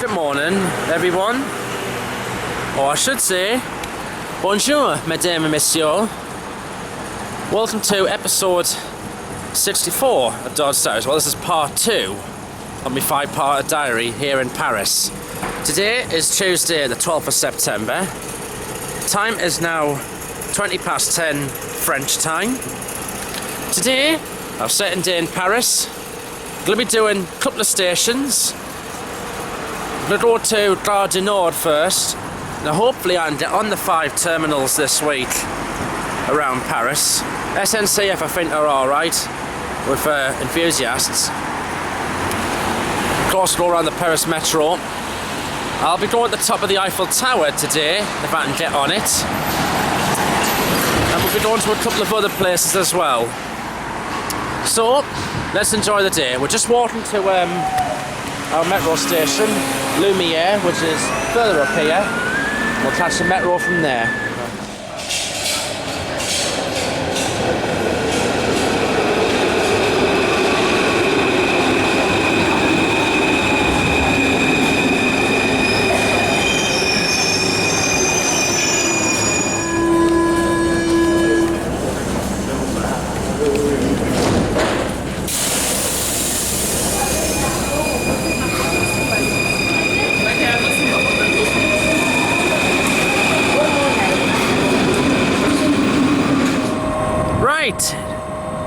Good morning, everyone. Or I should say, bonjour, mesdames et messieurs. Welcome to episode 64 of Dodds Diaries. Well, this is part 2 of my 5-part diary here in Paris. Today is Tuesday, the 12th of September. Time is now 20 past 10 French time. Today, our second day in Paris. Going to be doing a couple of stations. I'm going to go to Gare Du Nord first. Now hopefully I can get on the 5 terminals this week around Paris. SNCF I think are alright with enthusiasts. Of course go around the Paris Metro. I'll be going to the top of the Eiffel Tower today if I can get on it. And we'll be going to a couple of other places as well. So let's enjoy the day. We're just walking to our metro station, Lumiere, which is further up here. We'll catch the metro from there.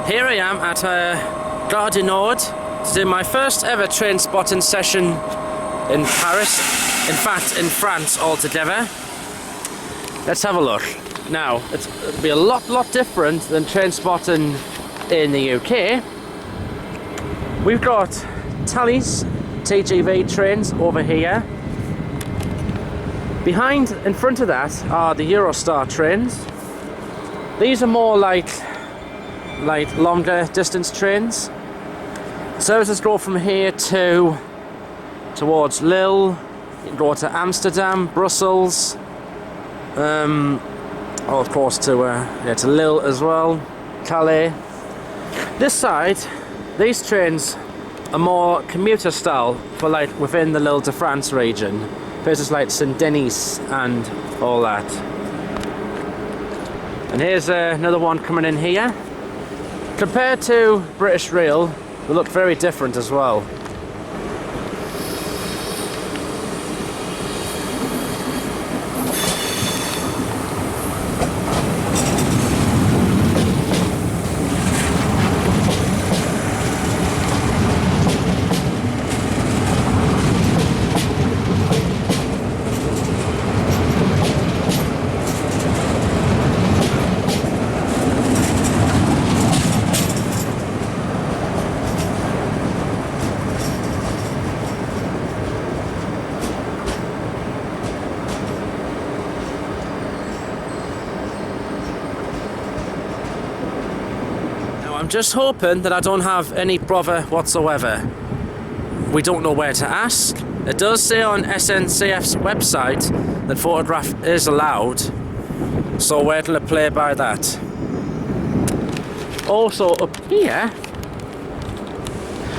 Here I am at Gare Du Nord to do my first ever train spotting session in Paris, in fact in France altogether. Let's have a look. Now, it'll be a lot different than train spotting in the UK. We've got Thalys TGV trains over here. In front of that are the Eurostar trains. These are more like longer distance trains. Services go from here towards Lille. You can go to Amsterdam, Brussels, of course to Lille as well, Calais. This side, these trains are more commuter style for within the L'Île-de-France region, places like Saint-Denis and all that. And here's another one coming in here. Compared to British Rail, they look very different as well. I'm just hoping that I don't have any bother whatsoever. We don't know where to ask. It does say on SNCF's website that photograph is allowed, so we're going to play by that. Also up here,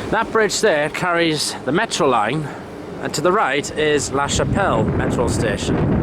that bridge there carries the metro line, and to the right is La Chapelle metro station.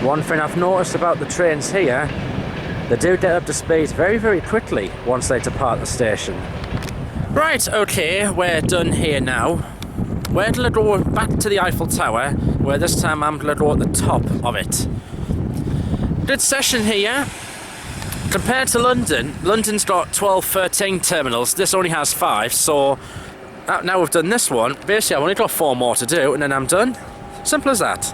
One thing I've noticed about the trains here, they do get up to speed very, very quickly once they depart the station. Right, okay, we're done here now. We're going to go back to the Eiffel Tower, where this time I'm going to go at the top of it. Good session here. Compared to London, London's got 12, 13 terminals. This only has 5, so now we've done this one. Basically, I've only got 4 more to do, and then I'm done. Simple as that.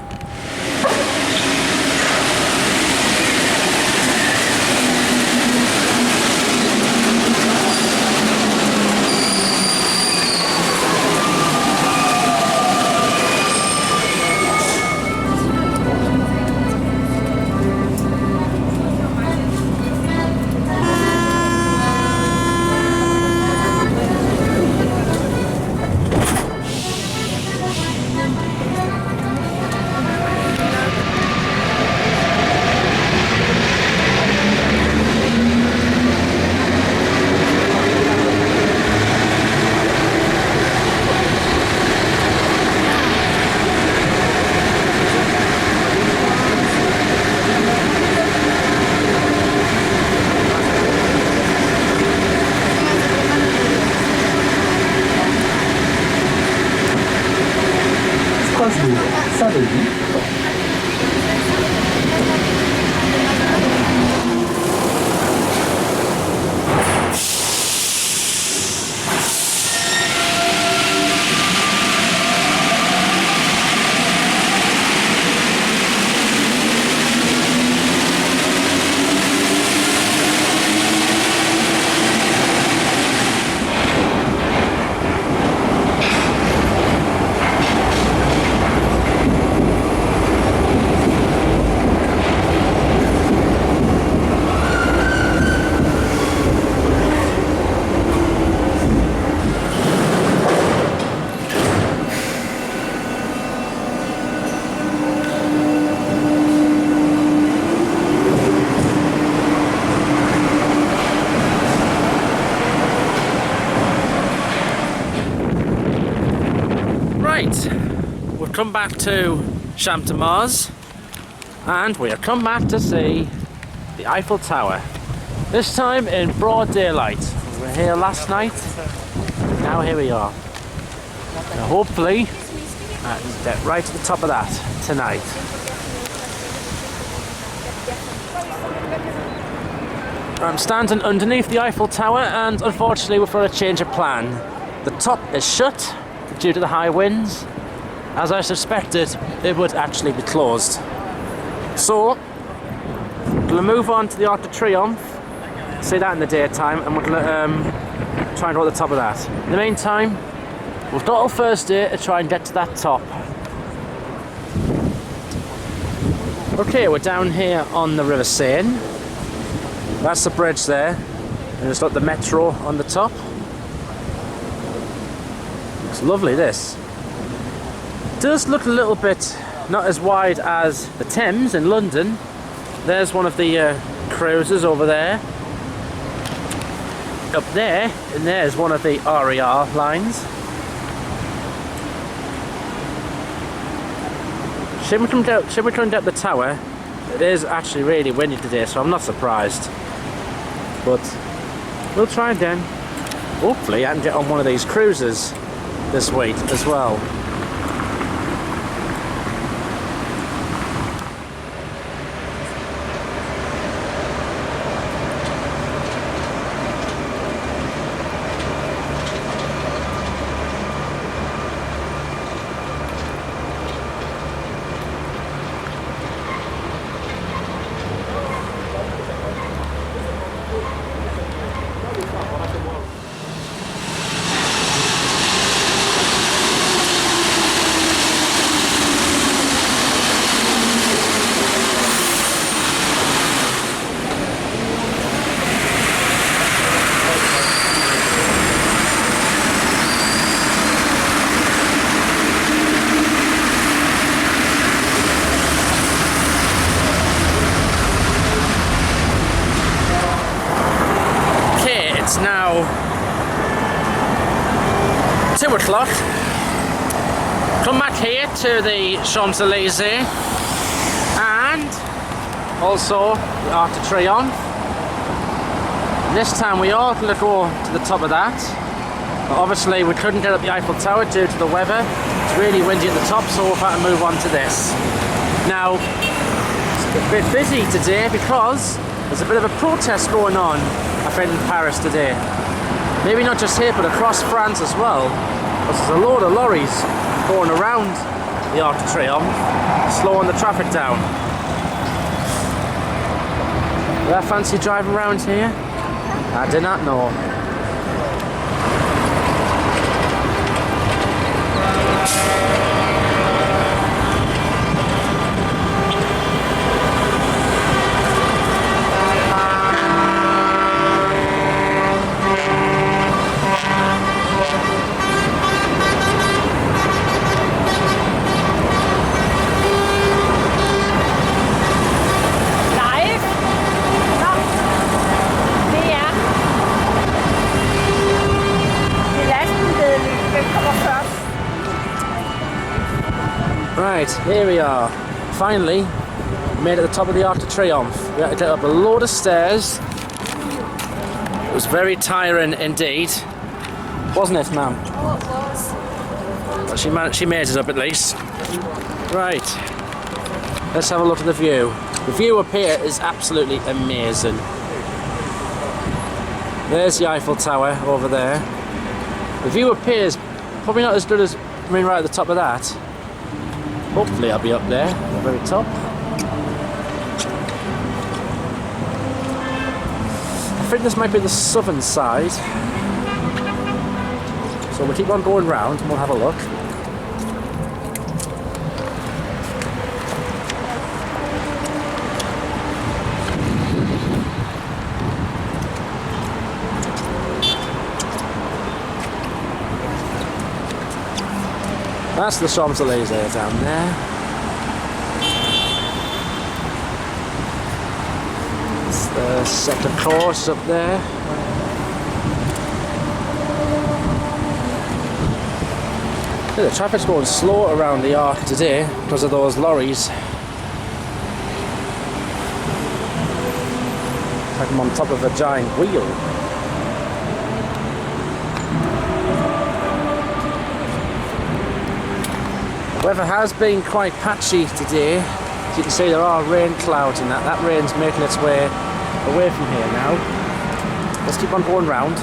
We've come back to Champs Elysees and we have come back to see the Eiffel Tower. This time in broad daylight. We were here last night, now here we are. Now hopefully I can get right to the top of that tonight. I'm standing underneath the Eiffel Tower and unfortunately we've got a change of plan. The top is shut due to the high winds. As I suspected, it would actually be closed. So, we're going to move on to the Arc de Triomphe, see that in the daytime, and we're going to try and go to the top of that. In the meantime, we've got all Thursday to try and get to that top. Okay, we're down here on the River Seine. That's the bridge there, and it's got the metro on the top. It's lovely, this. Does look a little bit not as wide as the Thames in London. There's one of the cruises over there. Up there, and there's one of the RER lines. Should we come down the tower? It is actually really windy today, so I'm not surprised. But we'll try again. Hopefully I can get on one of these cruises this week as well. It's now 2 o'clock. Come back here to the Champs Elysees and also the Arc de Triomphe. This time we are going to go to the top of that. But obviously we couldn't get up the Eiffel Tower due to the weather. It's really windy at the top, so we've had to move on to this. Now, it's a bit busy today because there's a bit of a protest going on, I think, in Paris today. Maybe not just here, but across France as well. Because there's a load of lorries going around the Arc de Triomphe, slowing the traffic down. Do I fancy driving around here? I do not know. Right, here we are. Finally, made it to the top of the Arc de Triomphe. We had to get up a load of stairs. It was very tiring indeed. Wasn't it, ma'am? Oh, it was. Well, she made it up at least. Right, let's have a look at the view. The view up here is absolutely amazing. There's the Eiffel Tower over there. The view up here is probably not as good as being right at the top of that. Hopefully I'll be up there, at the very top. I think this might be the southern side. So we'll keep on going round and we'll have a look. That's the Champs Elysees down there. It's the sector course up there. Yeah, the traffic's going slow around the Arc today because of those lorries. Like I'm on top of a giant wheel. The weather has been quite patchy today. As you can see, there are rain clouds in that. That rain's making its way away from here now. Let's keep on going round.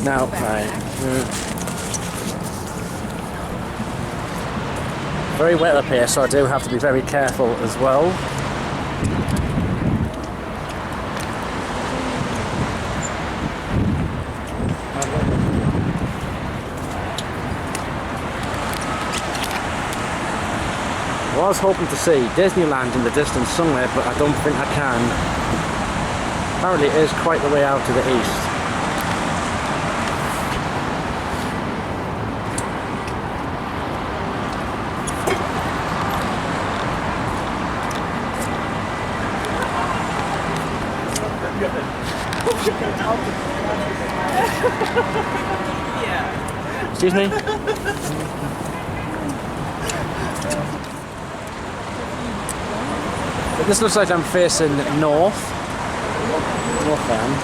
Now, right. Very wet up here, so I do have to be very careful as well. I was hoping to see Disneyland in the distance somewhere, but I don't think I can. Apparently it is quite the way out to the east. Excuse me? This looks like I'm facing north end.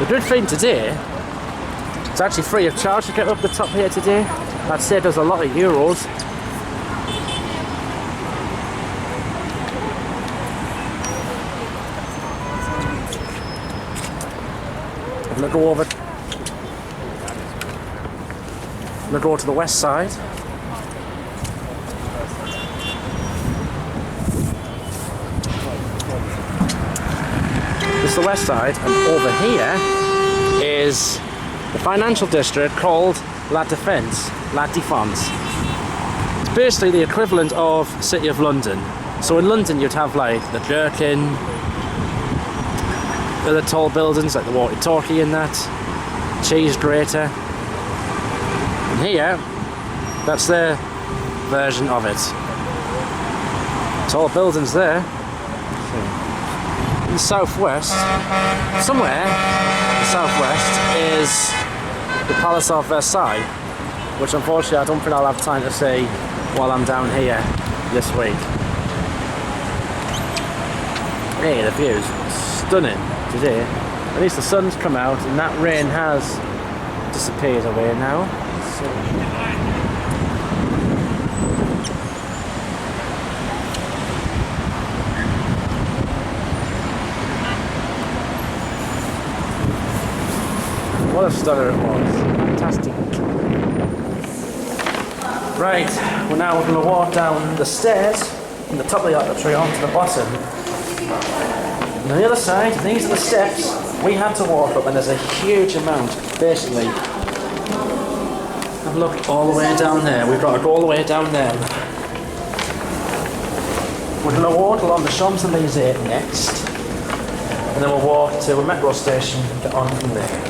The good thing today, it's actually free of charge to get up the top here today. I'd say there's a lot of euros. I'm going to go over. I'm going to go to the west side. This is the west side, and over here is the financial district called La Défense. It's basically the equivalent of City of London. So in London you'd have like the Gherkin, other tall buildings like the walkie-talkie and that, cheese grater. And here, that's the version of it. Tall buildings there. In the southwest, somewhere in the southwest, is the Palace of Versailles, which unfortunately I don't think I'll have time to see while I'm down here this week. Hey, the view's stunning today. At least the sun's come out and that rain has disappeared away now. What a stunner it was. Fantastic. Right, well now we're going to walk down the stairs from the top of the Arc de Triomphe to the bottom. And on the other side, these are the steps we had to walk up, and there's a huge amount, basically. Have a look all the way down there. We've got to go all the way down there. We're going to walk along the Champs Elysees next, and then we'll walk to a metro station and get on from there.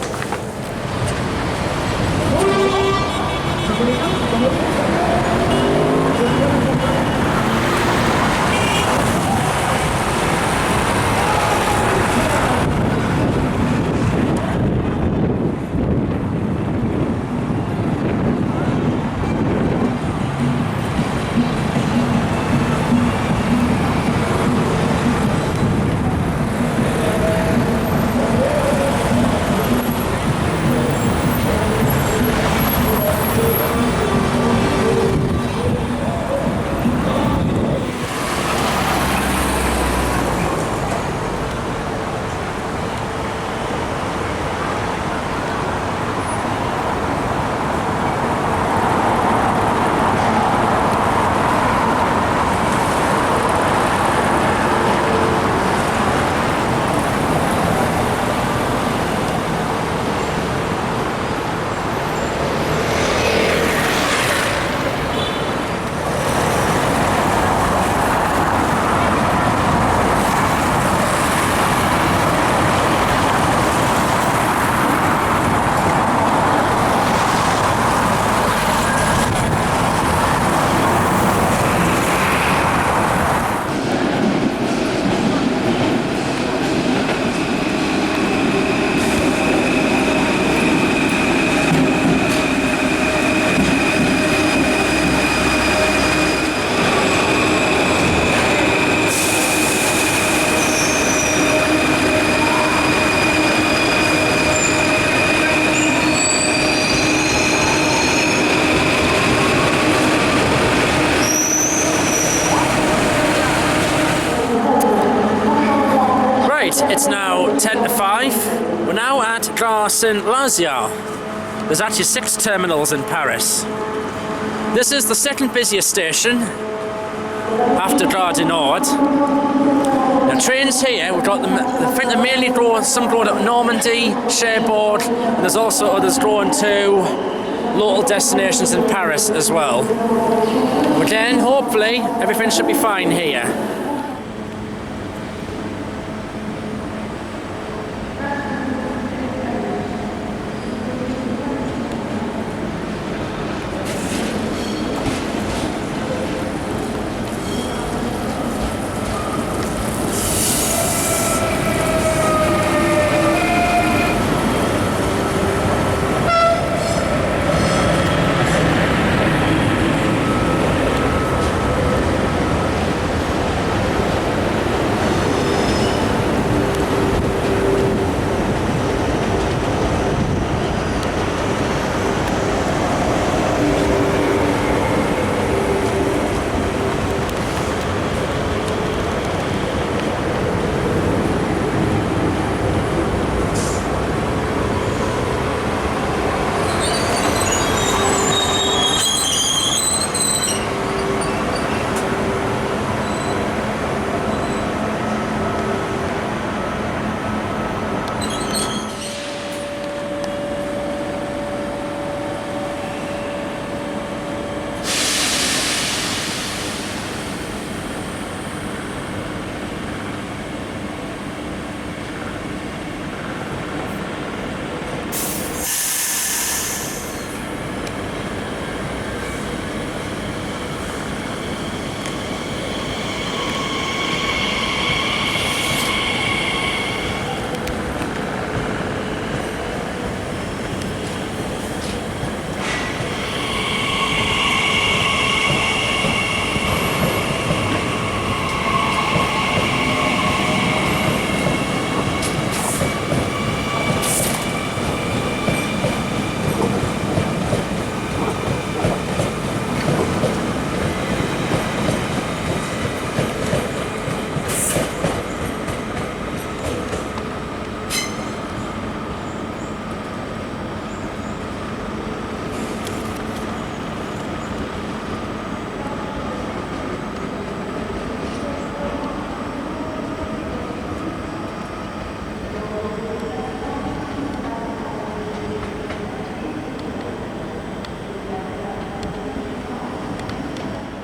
It's now 10 to 5. We're now at Gare Saint-Lazare. There's actually 6 terminals in Paris. This is the second busiest station after Gare Du Nord. Now trains here, we've got them, I think they mainly go, some go to Normandy, Cherbourg, and there's also others going to local destinations in Paris as well. But then hopefully everything should be fine here.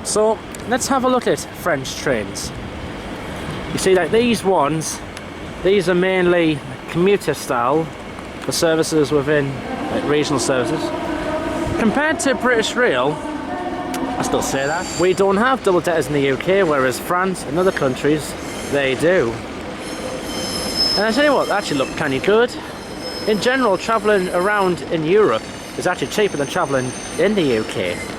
So let's have a look at French trains. You see, like these ones, these are mainly commuter style for services within like regional services. Compared to British Rail, I still say that, we don't have double deckers in the UK, whereas France and other countries, they do. And I tell you what, they actually look kind of good. In general, travelling around in Europe is actually cheaper than travelling in the UK.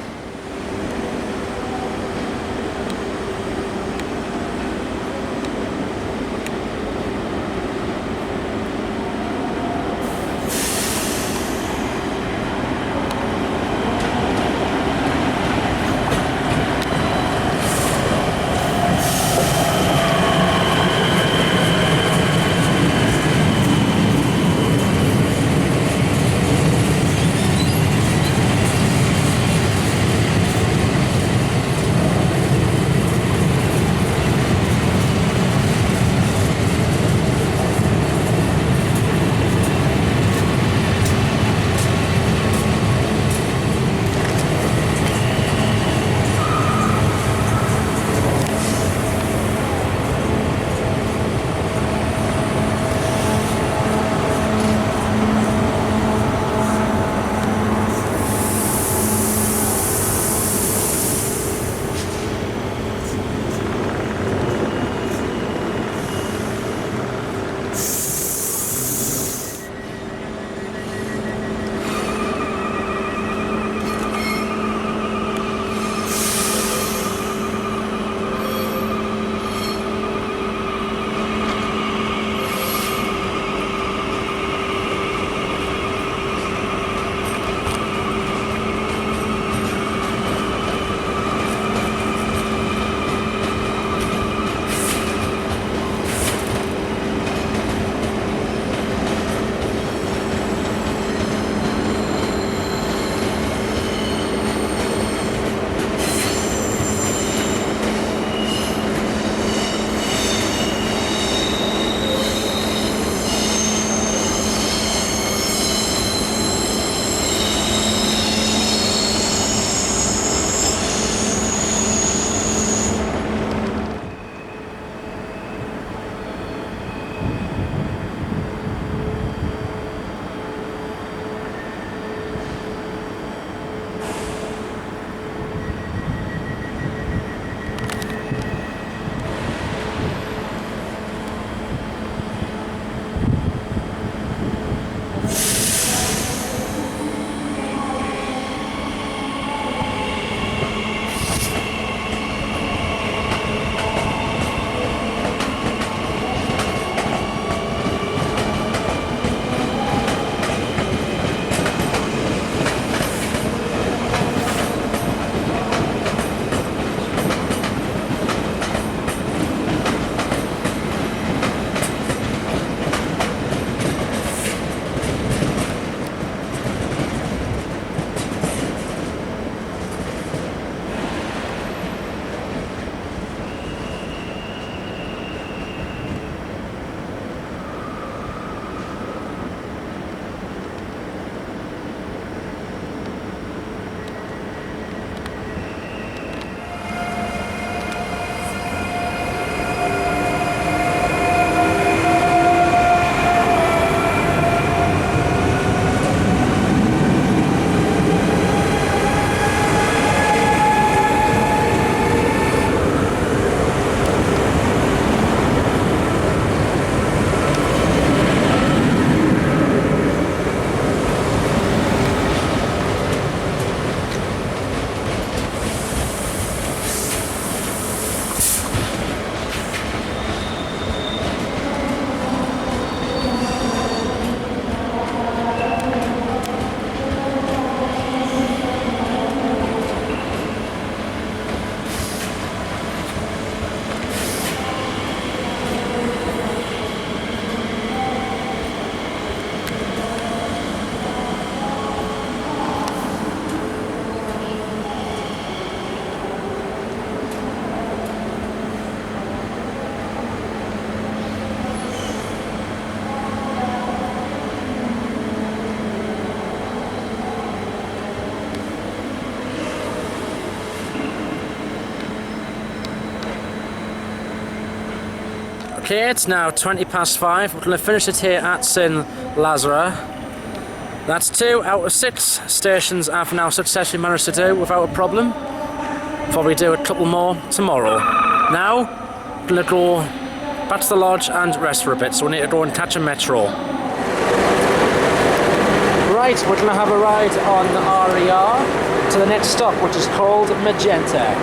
Okay, it's now 5:20. We're going to finish it here at Saint-Lazare. That's 2 out of 6 stations I've now successfully managed to do without a problem. Probably do a couple more tomorrow. Now, I'm going to go back to the lodge and rest for a bit, so we need to go and catch a metro. Right, we're going to have a ride on the RER to the next stop, which is called Magenta.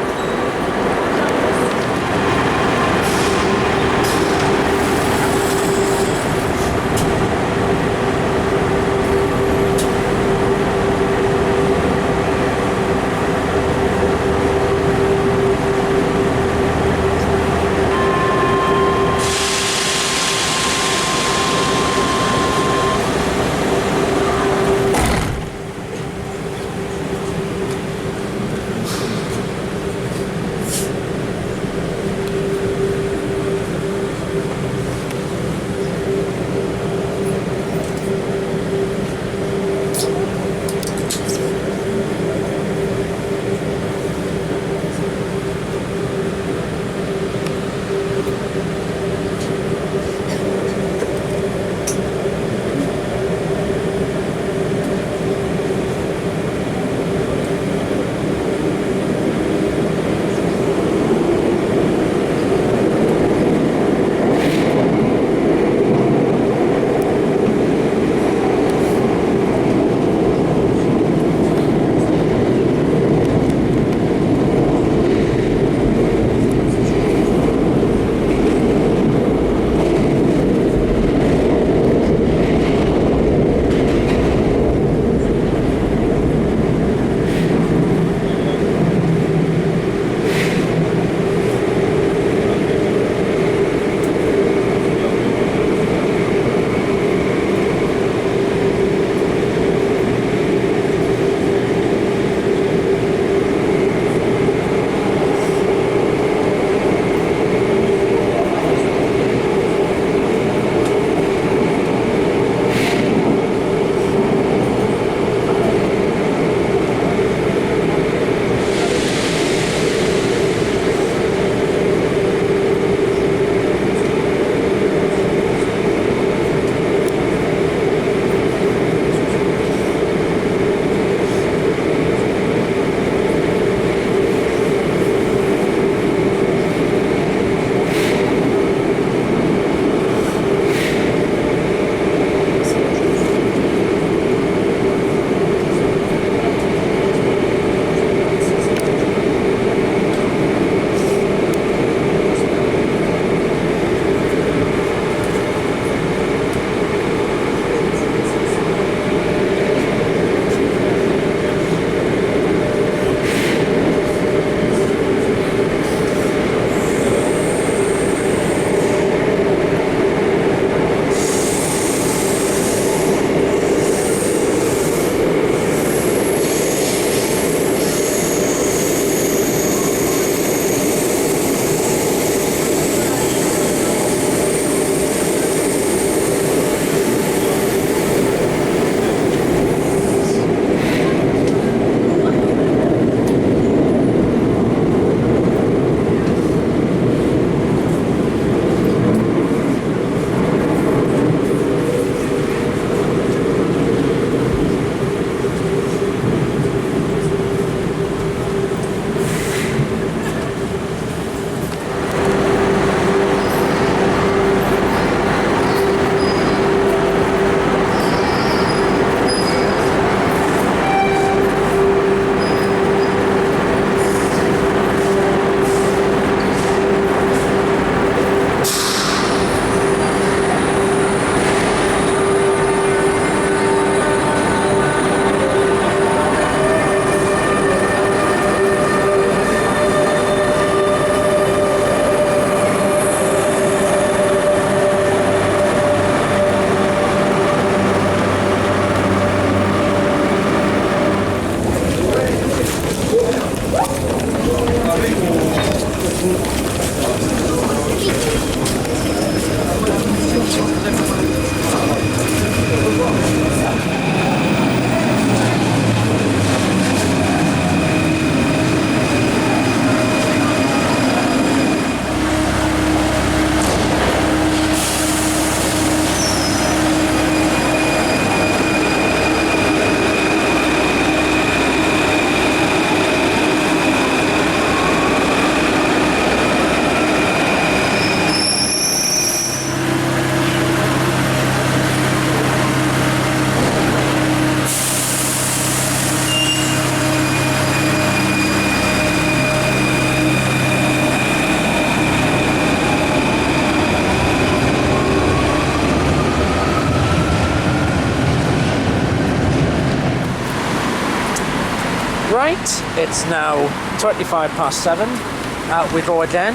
Right, it's now 7:25 out we go again.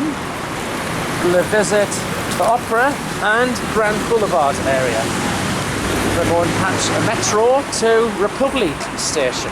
We'll visit the Opera and Grand Boulevard area. We're going to catch a metro to Republic Station.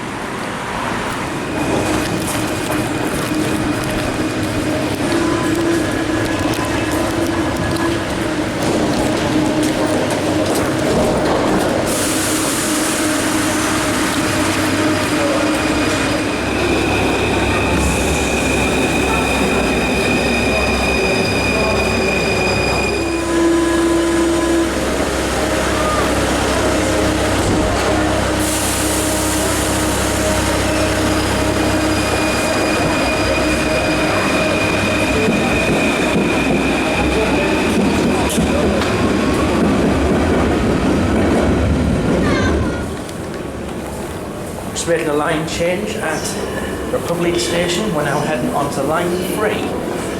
Making a line change at Republic Station. We're now heading onto line 3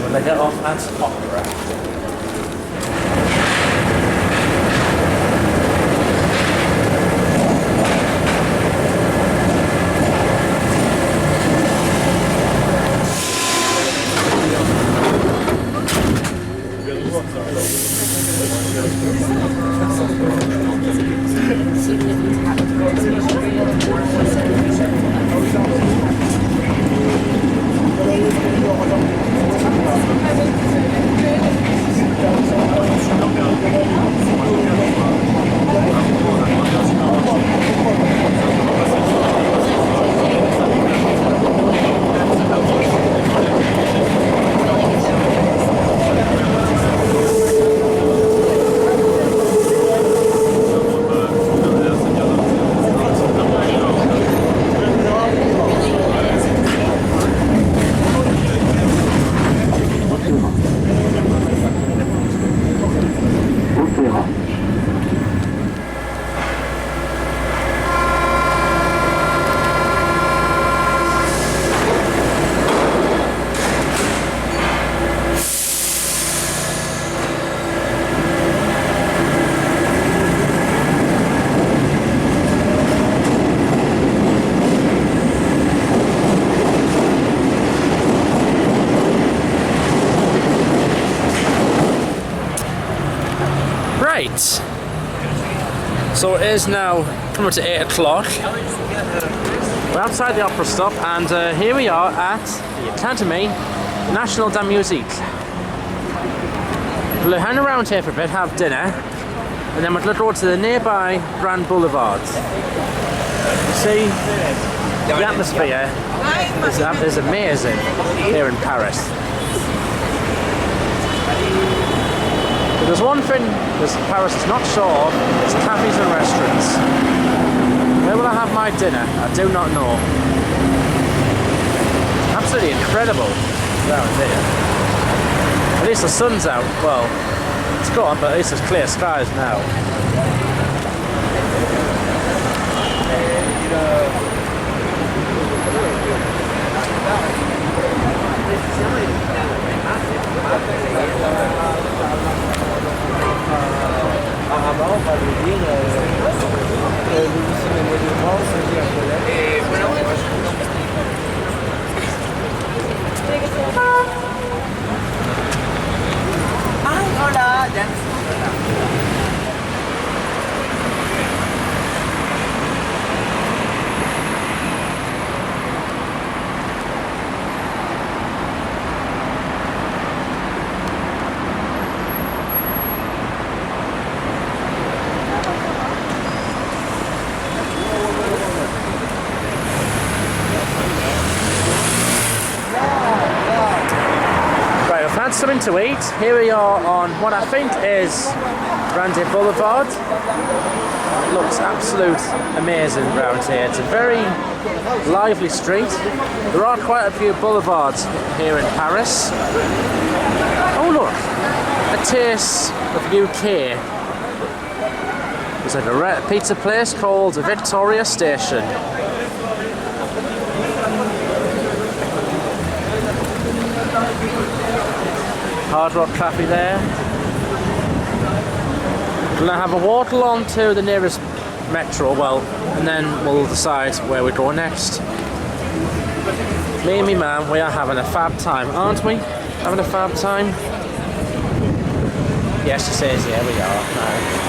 when they get off at Opera. So it is now coming to 8 o'clock. We're outside the opera stop, and here we are at the Académie Nationale de Musique. We'll hang around here for a bit, have dinner, and then we'll go to the nearby Grand Boulevards. You see, the atmosphere is amazing here in Paris. But there's one thing Paris is not short of, it's cafes and restaurants. Where will I have my dinner? I do not know. Absolutely incredible around here. At least the sun's out. Well, it's gone, but at least there's clear skies now. Something to eat. Here we are on what I think is Grand Boulevard. It looks absolute amazing around here. It's a very lively street. There are quite a few boulevards here in Paris. Oh look, a taste of UK. There's like a pizza place called Victoria Station. Hard Rock Cafe there. We're going to have a walk along to the nearest metro, and then we'll decide where we go next. Me and me man, we are having a fab time, aren't we? Having a fab time? Yes, she says, yeah, we are.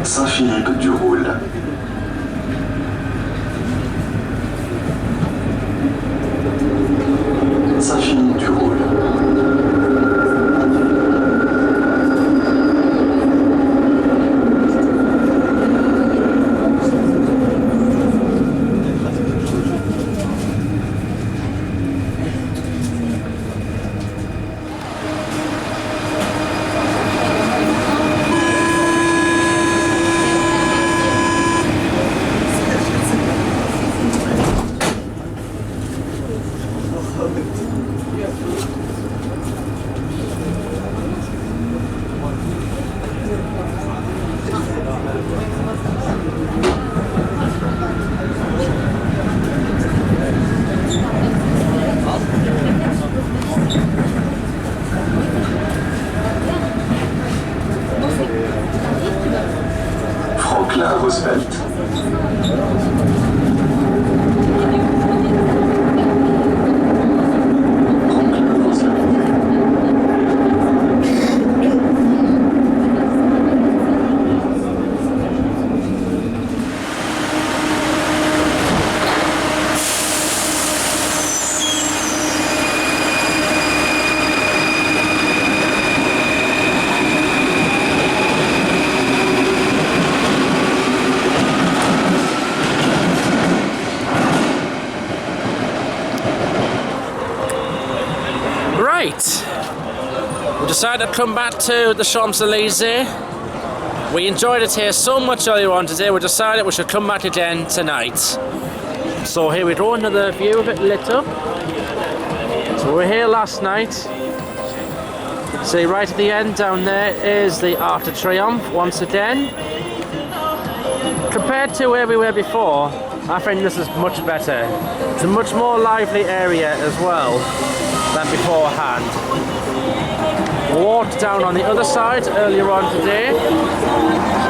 Saint-Philippe du Roule. Saint-Philippe du Roule. Roosevelt. We decided to come back to the Champs Elysees. We enjoyed it here so much earlier on today, we decided we should come back again tonight. So here we go, another view of it lit up. So we were here last night. See, right at the end down there is the Arc de Triomphe once again. Compared to where we were before, I think this is much better. It's a much more lively area as well than beforehand. We walked down on the other side earlier on today.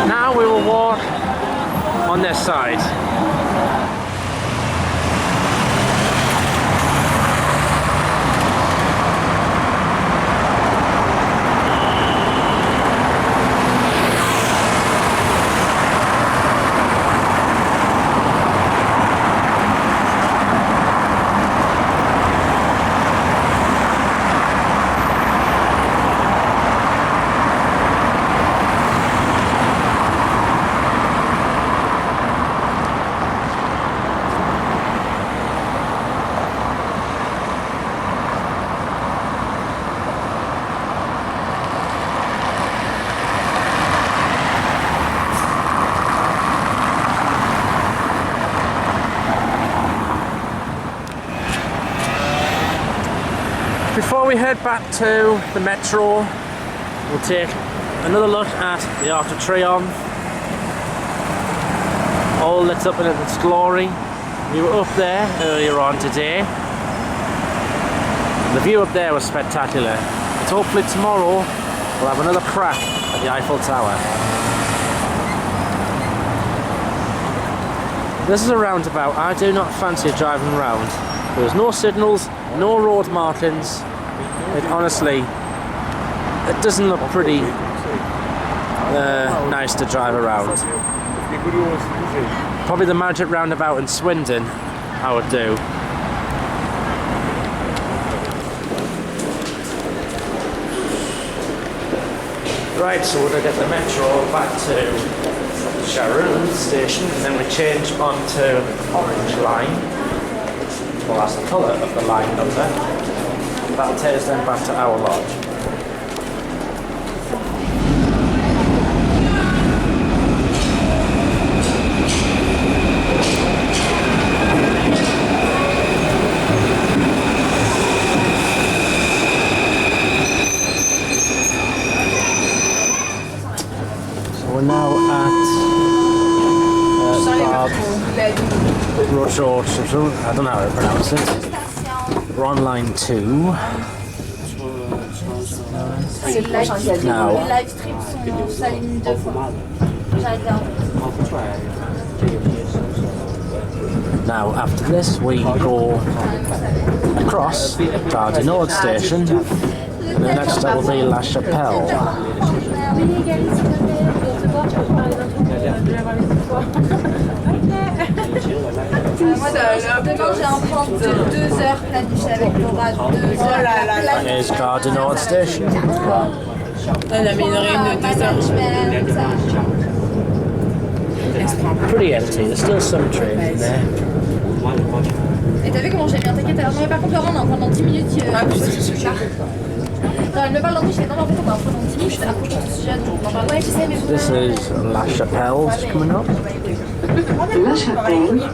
Now we will walk on this side. Before we head back to the metro, we'll take another look at the Arc de Triomphe, all lit up in its glory. We were up there earlier on today. The view up there was spectacular. But hopefully tomorrow we'll have another crack at the Eiffel Tower. This is a roundabout I do not fancy driving around. There's no signals, no road markings. It honestly, it doesn't look pretty nice to drive around. Probably the Magic Roundabout in Swindon I would do. Right, so we're going to get the metro back to Sharon station, and then we change onto the orange line. Well, that's the colour of the line number. That'll take us then back to our lodge. We're now at Rocho, I don't know how to pronounce it. We're on line 2. Now, after this we go across Gare Du Nord station. The next stop will be La Chapelle. That is Gare Du Nord station. Pretty empty, there's still some trains in there. Et t'as vu comment j'ai bien t'inquiète alors, non mais par contre Laurent, pendant 10 minutes elle me parle d'entrée, je fais non mais en fait on va pendant 10 minutes, je fais accroche ton sujet, donc on parle ouais tu sais mais This is La Chapelle coming up. La Chapelle.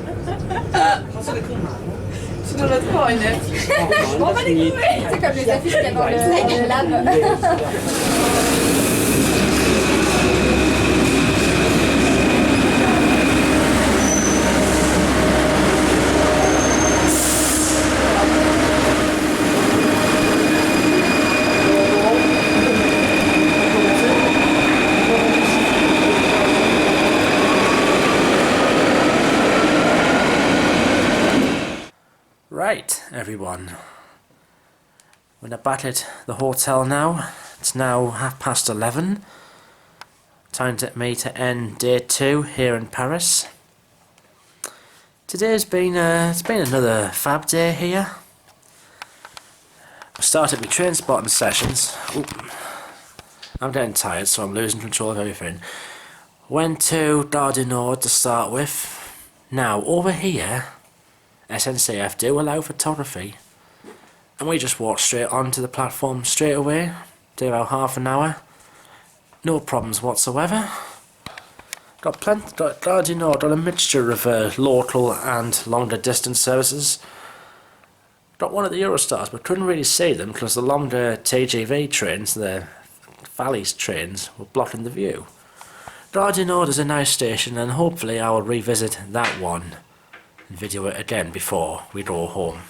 Tu dois mettre pas une je m'en bats les couilles. C'est comme les affiches qu'il y a dans le lab. Right, everyone. We're back at the hotel now. It's now 11:30. Time to me to end day 2 here in Paris. Today's been it's been another fab day here. I started my train spotting sessions. Ooh. I'm getting tired, so I'm losing control of everything. Went to Gare Du Nord to start with. Now over here, SNCF do allow photography, and we just walked straight onto the platform straight away. Did about half an hour, no problems whatsoever. Got Gare Du Nord, got a mixture of local and longer distance services. Got one of the Eurostars, but couldn't really see them because the longer TGV trains, the Valleys trains, were blocking the view. Gare Du Nord is a nice station, and hopefully I will revisit that one and video it again before we go home.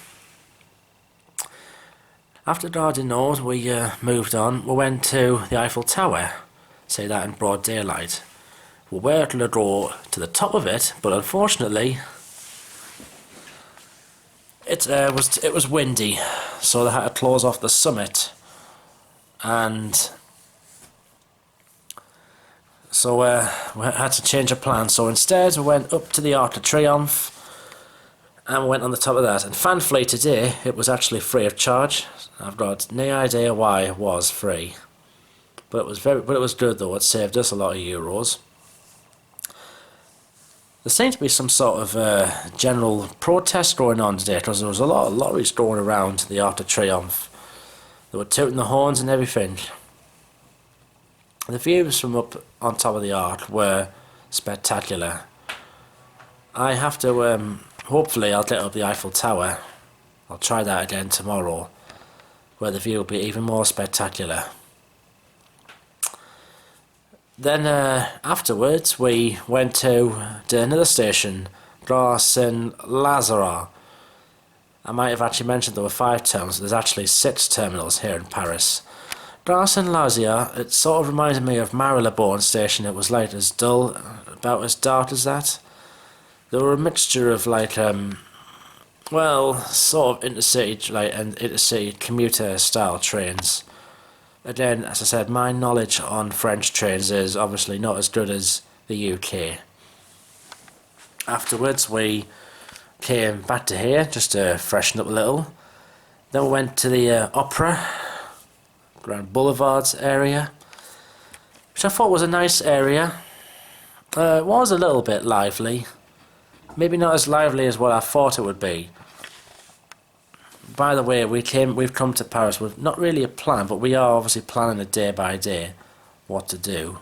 After Gare Du Nord we moved on. We went to the Eiffel Tower, say that in broad daylight. We were going to go to the top of it, but unfortunately it was windy, so they had to close off the summit, and so we had to change our plan. So instead we went up to the Arc de Triomphe and we went on the top of that, and thankfully today it was actually free of charge. I've got no idea why it was free, but it was good though. It saved us a lot of euros. There seemed to be some sort of general protest going on today, because there was a lot of lorries going around the Arc de Triomphe. They were tooting the horns and everything. The views from up on top of the Arc were spectacular. I have to hopefully I'll get up the Eiffel Tower. I'll try that again tomorrow, where the view will be even more spectacular. Then afterwards we went to another station, Gare Saint-Lazare. I might have actually mentioned there were 5 terminals. There's actually 6 terminals here in Paris. Gare Saint-Lazare, it sort of reminded me of Marylebone Station. It was like as dull, about as dark as that. There were a mixture of like, well, sort of intercity, like, and intercity commuter style trains. Again, as I said, my knowledge on French trains is obviously not as good as the UK. Afterwards, we came back to here just to freshen up a little. Then we went to the Opera, Grands Boulevards area, which I thought was a nice area. It was a little bit lively. Maybe not as lively as what I thought it would be. By the way, we've come to Paris with not really a plan, but we are obviously planning it day by day what to do.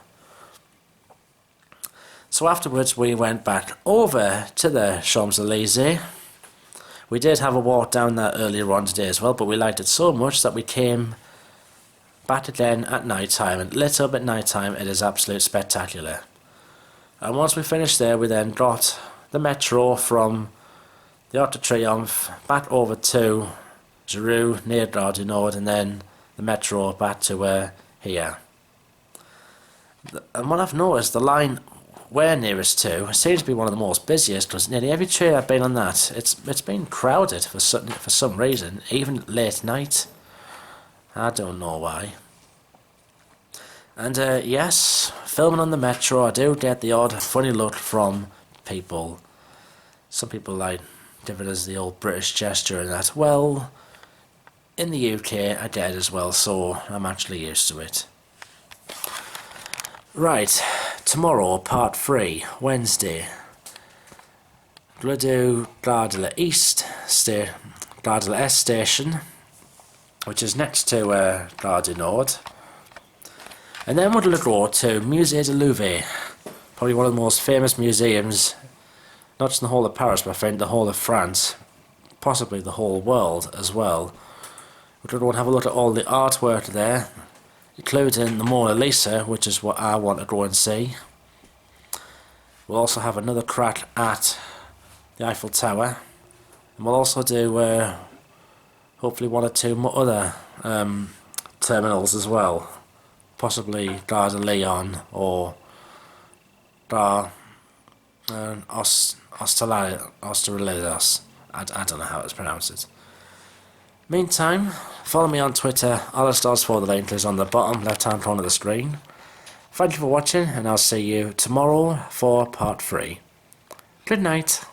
So afterwards we went back over to the Champs Elysees. We did have a walk down there earlier on today as well, but we liked it so much that we came back again at night time, and lit up at night time. It is absolutely spectacular. And once we finished there, we then got the metro from the Arc de Triomphe back over to Giroux near Gare Du Nord, and then the metro back to here. And what I've noticed, the line we're nearest to seems to be one of the most busiest, because nearly every train I've been on that, it's been crowded for some reason, even late night. I don't know why. And yes, filming on the metro, I do get the odd funny look from people. Some people like give it as the old British gesture and that. Well, in the UK I get it as well, so I'm actually used to it. Right, tomorrow, part 3, Wednesday. We'll do Gare de l'Est station, which is next to Gare Du Nord. And then we'll go to Musée du Louvre, probably one of the most famous museums, not just in the whole of Paris, but I think the whole of France, possibly the whole world as well. We'll go and have a look at all the artwork there, including the Mona Lisa, which is what I want to go and see. We'll also have another crack at the Eiffel Tower, and we'll also do hopefully 1 or 2 other terminals as well, possibly Gare de Lyon or Gare Austerlitz. I don't know how it's pronounced. Meantime, follow me on Twitter. Dodds for the link is on the bottom left hand corner of the screen. Thank you for watching, and I'll see you tomorrow for part 3. Good night.